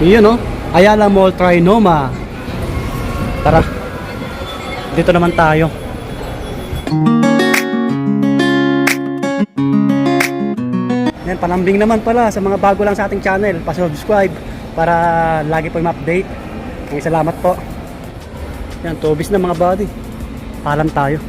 Yun no, Ayala Mall Trinoma. Tara, dito naman tayo. Yan, palambing naman pala sa mga bago lang sa ating channel, pa-subscribe para lagi po ma-update. Salamat po. Yan, tubis na mga buddy. Paalam tayo.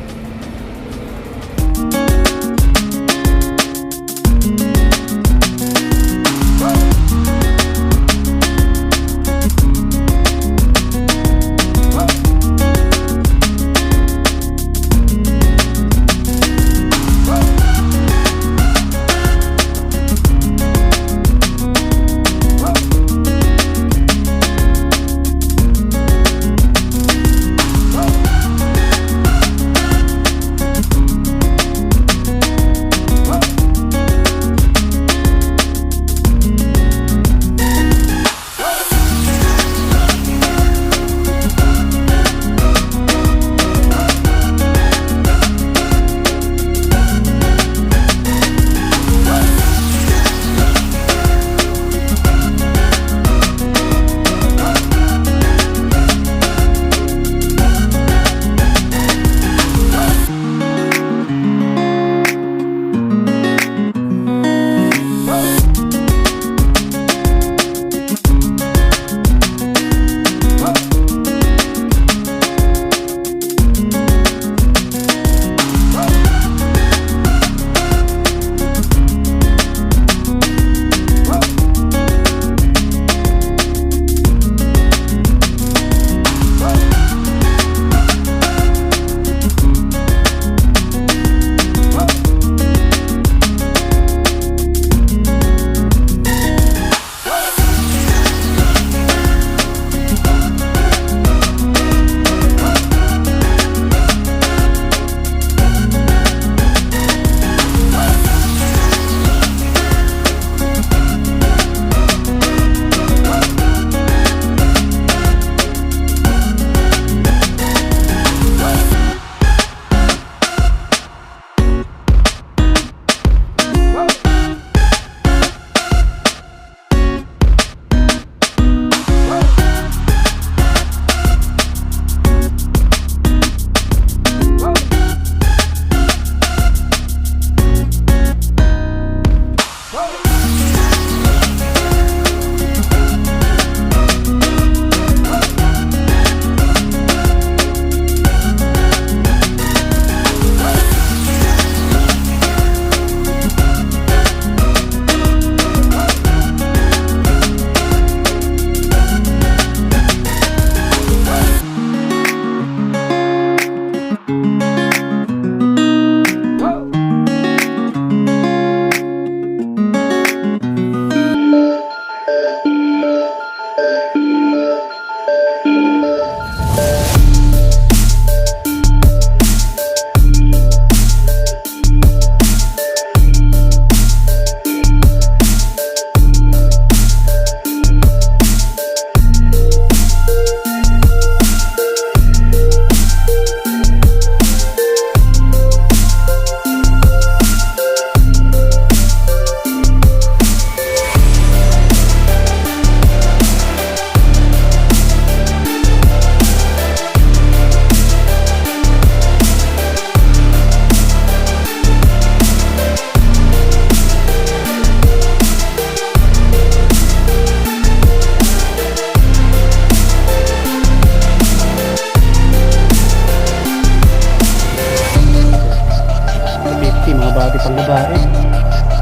Pang babae.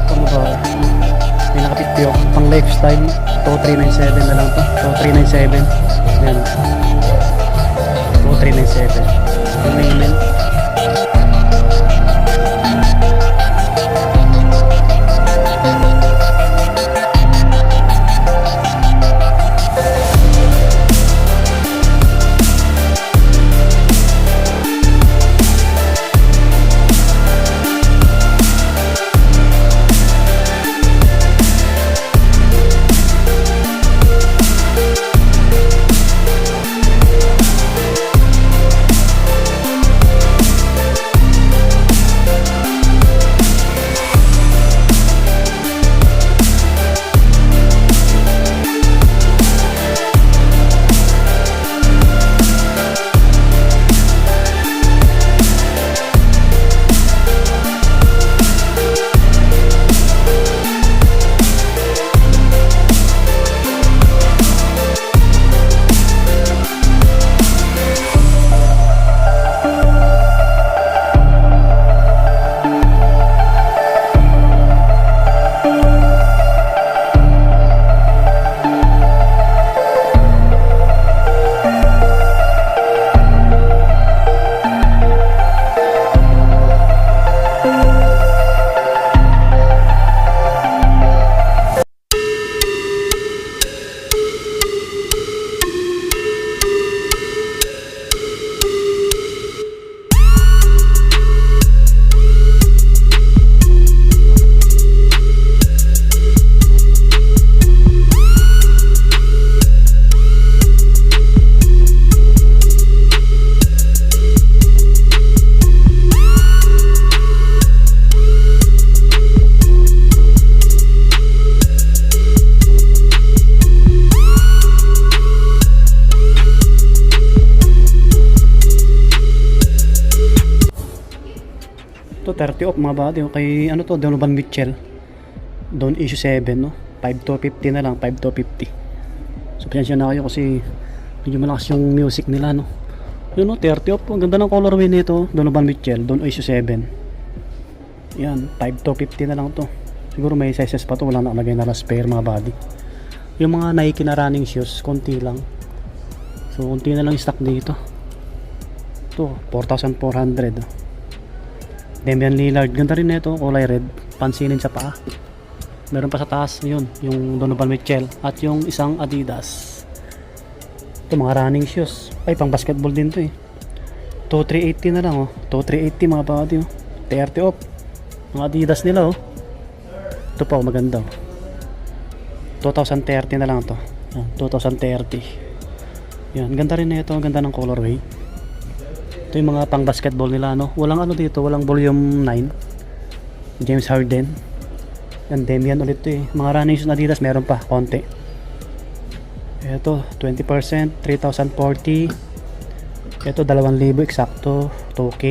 Pang babae. May nakapityo. Pang lifestyle. To 397 na lang to. To 397. Yan. To 397. Remaining. 30 off mga buddy. Kay ano to, Donovan Mitchell. Doon issue 7 no. 5 to 50 na lang, 5 to 50. So pasensya na kayo kasi medyo malakas yung music nila no. Yun no, 30 off. Ang ganda ng colorway nito, Donovan Mitchell, doon issue 7. Yan, 5 to 50 na lang to. Siguro may sizes pa to, wala nakalagay na spare mga buddy. Yung mga Nike na running shoes, konti lang. So konti na lang stock dito. Ito, 4,400. Damian Lillard, ganda rin nito, kulay red, pansinin sa paa. Meron pa sa taas, yun, yung Donovan Mitchell at yung isang Adidas. Ito mga running shoes, ay pang basketball din to eh. 2,380 na lang oh, 2,380 mga buddy oh. 30 off, mga Adidas nila oh. Ito pa oh, maganda oh. 2030 na lang to, 2030. Yan, ganda rin nito, ganda ng colorway. Ito yung mga pang basketball nila no. Walang ano dito, walang volume 9. James Harden. Yan, Damian ulit to eh. Mga running shoes na Adidas meron pa, konti. Ito, 20%, 3,040. Ito, 2,000 eksakto, 2K.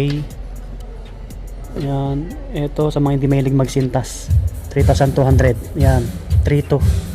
Yan, ito sa mga hindi mahilig magsintas, 3,200. Yan, 3,200.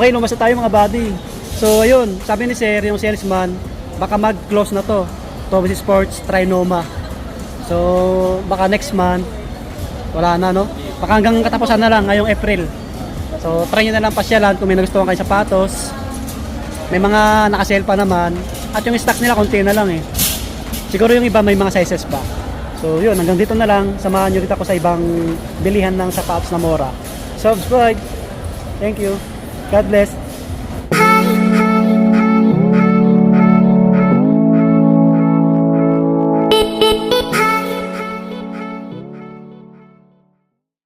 Okay, lumasa tayo mga buddy. So ayun, sabi ni Sir, yung salesman, baka mag-close na to, Toby Sports Trinoma. So baka next month wala na no, baka hanggang katapusan na lang ngayong April. So try nyo na lang pasyalan kung may nagustuhan kayo sapatos. May mga nakasale pa naman, at yung stock nila konti na lang eh. Siguro yung iba may mga sizes pa. So yun, hanggang dito na lang. Samahan nyo kita ko sa ibang bilihan ng sapatos na mura. Subscribe. Thank you. God bless.